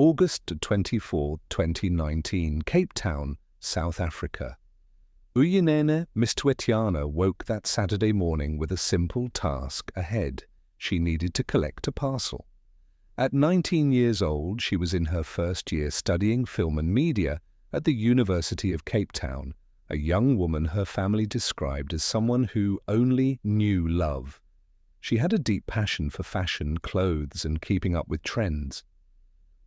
August 24, 2019, Cape Town, South Africa. Uyinene Mrwetyana woke that Saturday morning with a simple task ahead. She needed to collect a parcel. At 19 years old, she was in her first year studying film and media at the University of Cape Town, a young woman her family described as someone who only knew love. She had a deep passion for fashion, clothes, and keeping up with trends.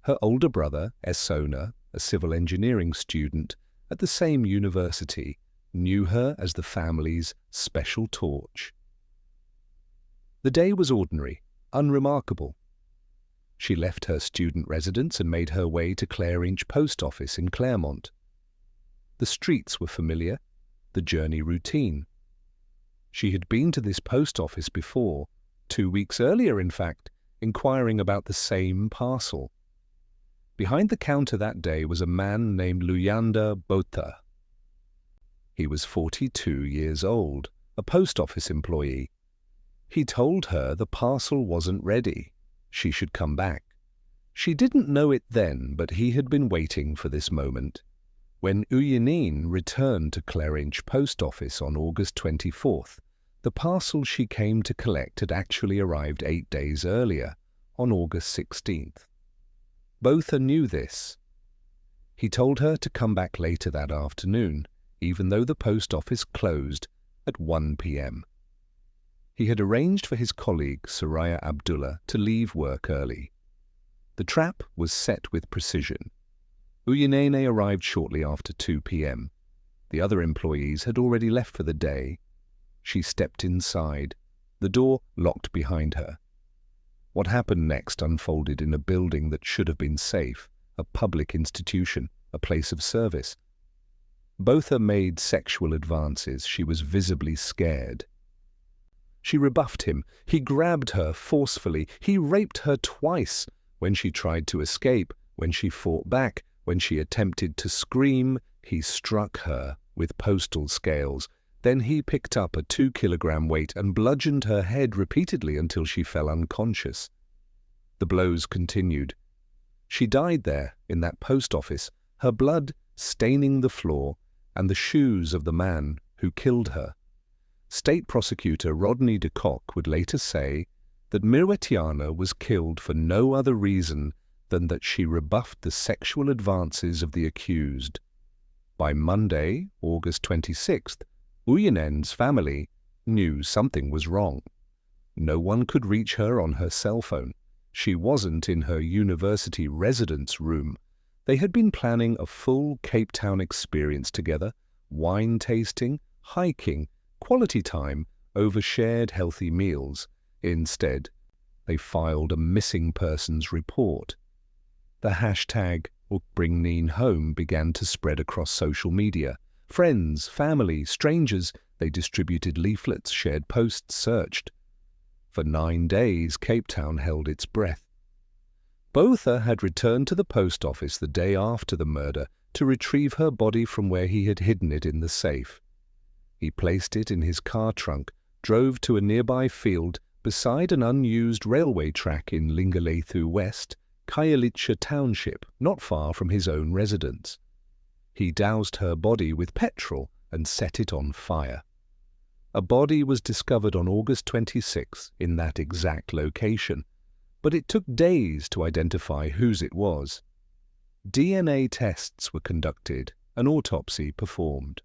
Her older brother, Esona, a civil engineering student at the same university, knew her as the family's special torch. The day was ordinary, unremarkable. She left her student residence and made her way to Claremont post office in Claremont. The streets were familiar, the journey routine. She had been to this post office before, 2 weeks earlier in fact, inquiring about the same parcel. Behind the counter that day was a man named Uyinene Mrwetyana. He was 42 years old, a post office employee. He told her the parcel wasn't ready. She should come back. She didn't know it then, but he had been waiting for this moment. When Uyinene returned to Claremont post office on August 24th, the parcel she came to collect had actually arrived 8 days earlier, on August 16th. Both knew this. He told her to come back later that afternoon, even though the post office closed at 1 p.m. He had arranged for his colleague, Soraya Abdullah, to leave work early. The trap was set with precision. Uyinene arrived shortly after 2 p.m. The other employees had already left for the day. She stepped inside, the door locked behind her. What happened next unfolded in a building that should have been safe, a public institution, a place of service. Both made sexual advances. She was visibly scared. She rebuffed him. He grabbed her forcefully. He raped her twice. When she tried to escape, when she fought back, when she attempted to scream, he struck her with postal scales. Then he picked up a 2-kilogram weight and bludgeoned her head repeatedly until she fell unconscious. The blows continued. She died there, in that post office, her blood staining the floor and the shoes of the man who killed her. State prosecutor Rodney de Kock would later say that Mrwetyana was killed for no other reason than that she rebuffed the sexual advances of the accused. By Monday, August 26th, Uyinene's family knew something was wrong. No one could reach her on her cell phone. She wasn't in her university residence room. They had been planning a full Cape Town experience together, wine tasting, hiking, quality time over shared healthy meals. Instead, they filed a missing persons report. The hashtag #BringNeen began to spread across social media. Friends, family, strangers, they distributed leaflets, shared posts, searched. For 9 days, Cape Town held its breath. Botha had returned to the post office the day after the murder to retrieve her body from where he had hidden it in the safe. He placed it in his car trunk, drove to a nearby field beside an unused railway track in Lingalethu West, Khayelitsha Township, not far from his own residence. He doused her body with petrol and set it on fire. A body was discovered on August 26 in that exact location, but it took days to identify whose it was. DNA tests were conducted, an autopsy performed.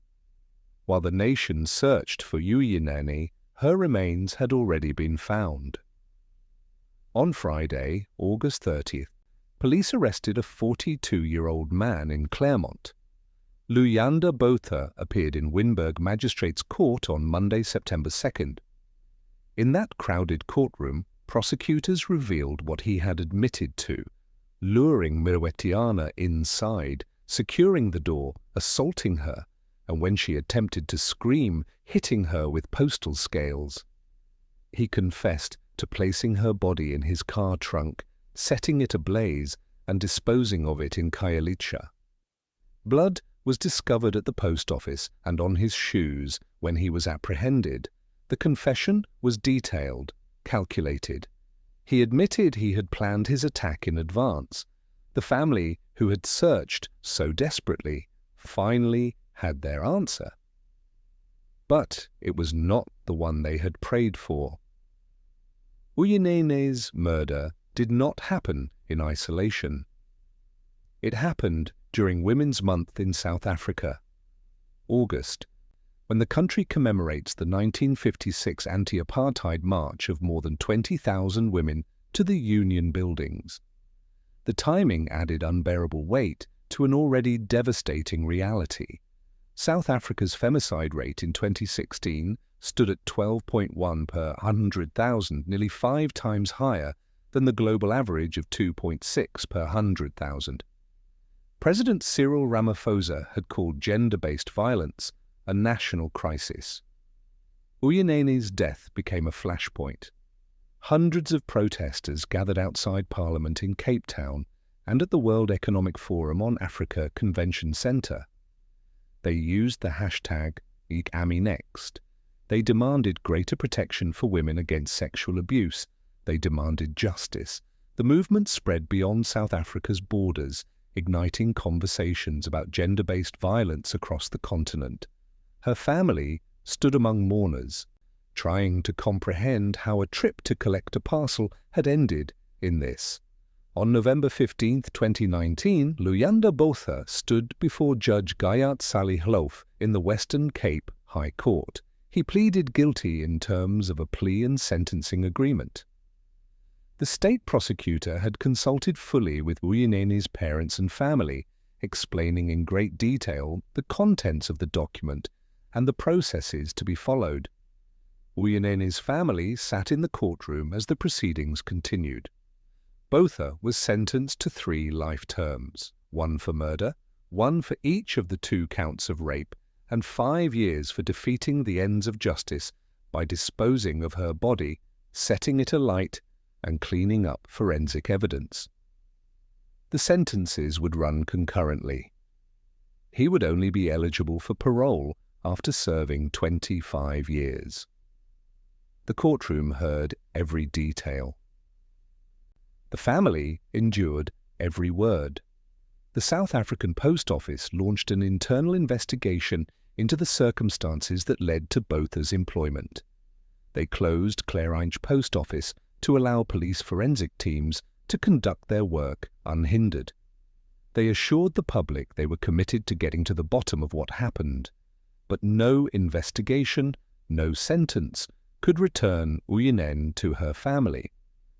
While the nation searched for Uyinene, her remains had already been found. On Friday, August 30th, police arrested a 42-year-old man in Claremont. Uyinene Mrwetyana appeared in Wynberg Magistrates Court on Monday, September 2nd. In that crowded courtroom, prosecutors revealed what he had admitted to, luring Mrwetyana inside, securing the door, assaulting her, and when she attempted to scream, hitting her with postal scales. He confessed to placing her body in his car trunk, setting it ablaze, and disposing of it in Khayelitsha. Blood was discovered at the post office and on his shoes when he was apprehended. The confession was detailed, calculated. He admitted he had planned his attack in advance. The family, who had searched so desperately, finally had their answer. But it was not the one they had prayed for. Uyinene's murder did not happen in isolation. It happened during Women's Month in South Africa, August, when the country commemorates the 1956 anti-apartheid march of more than 20,000 women to the Union buildings. The timing added unbearable weight to an already devastating reality. South Africa's femicide rate in 2016 stood at 12.1 per 100,000, nearly 5 times higher than the global average of 2.6 per 100,000. President Cyril Ramaphosa had called gender-based violence a national crisis. Uyinene's death became a flashpoint. Hundreds of protesters gathered outside Parliament in Cape Town and at the World Economic Forum on Africa Convention Centre. They used the hashtag AmINext. They demanded greater protection for women against sexual abuse. They demanded justice. The movement spread beyond South Africa's borders, igniting conversations about gender-based violence across the continent. Her family stood among mourners, trying to comprehend how a trip to collect a parcel had ended in this. On November 15, 2019, Luyanda Botha stood before Judge Gayat Salihlof in the Western Cape High Court. He pleaded guilty in terms of a plea and sentencing agreement. The state prosecutor had consulted fully with Uyinene's parents and family, explaining in great detail the contents of the document and the processes to be followed. Uyinene's family sat in the courtroom as the proceedings continued. Botha was sentenced to 3 life terms, 1 for murder, 1 for each of the 2 counts of rape, and 5 years for defeating the ends of justice by disposing of her body, setting it alight, and cleaning up forensic evidence. The sentences would run concurrently. He would only be eligible for parole after serving 25 years. The courtroom heard every detail. The family endured every word. The South African Post Office launched an internal investigation into the circumstances that led to Botha's employment. They closed Claremont Post Office to allow police forensic teams to conduct their work unhindered. They assured the public they were committed to getting to the bottom of what happened, but no investigation, no sentence could return Uyinene to her family.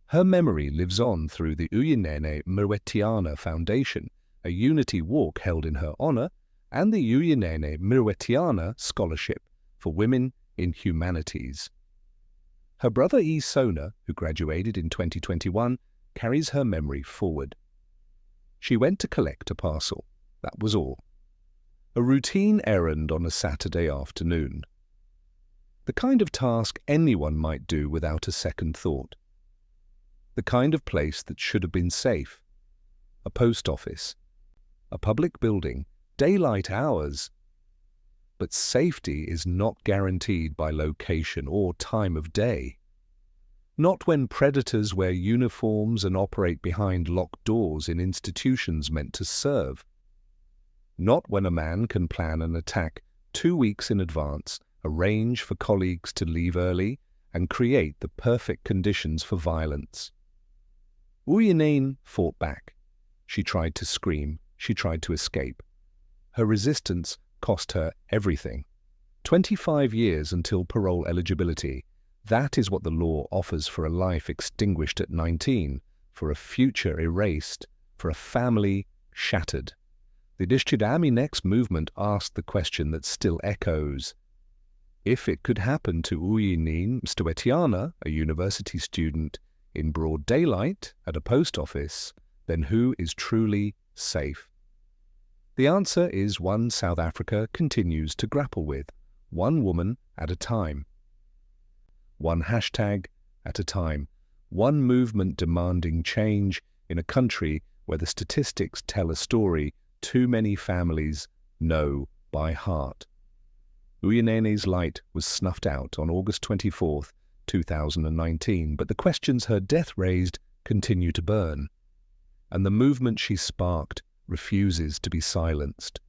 Her memory lives on through the Uyinene Mrwetyana Foundation, a unity walk held in her honor, and the Uyinene Mrwetyana Scholarship for Women in Humanities. Her brother Sona, who graduated in 2021, carries her memory forward. She went to collect a parcel. That was all. A routine errand on a Saturday afternoon. The kind of task anyone might do without a second thought. The kind of place that should have been safe. A post office. A public building. Daylight hours. But safety is not guaranteed by location or time of day. Not when predators wear uniforms and operate behind locked doors in institutions meant to serve. Not when a man can plan an attack 2 weeks in advance, arrange for colleagues to leave early, and create the perfect conditions for violence. Uyinene fought back. She tried to scream. She tried to escape. Her resistance cost her everything. 25 years until parole eligibility. That is what the law offers for a life extinguished at 19, for a future erased, for a family shattered. The AmINext movement asked the question that still echoes. If it could happen to Uyinene Mrwetyana, a university student, in broad daylight at a post office, then who is truly safe? The answer is one South Africa continues to grapple with, one woman at a time. One hashtag at a time, one movement demanding change in a country where the statistics tell a story too many families know by heart. Uyinene's light was snuffed out on August 24, 2019, but the questions her death raised continue to burn. and the movement she sparked refuses to be silenced.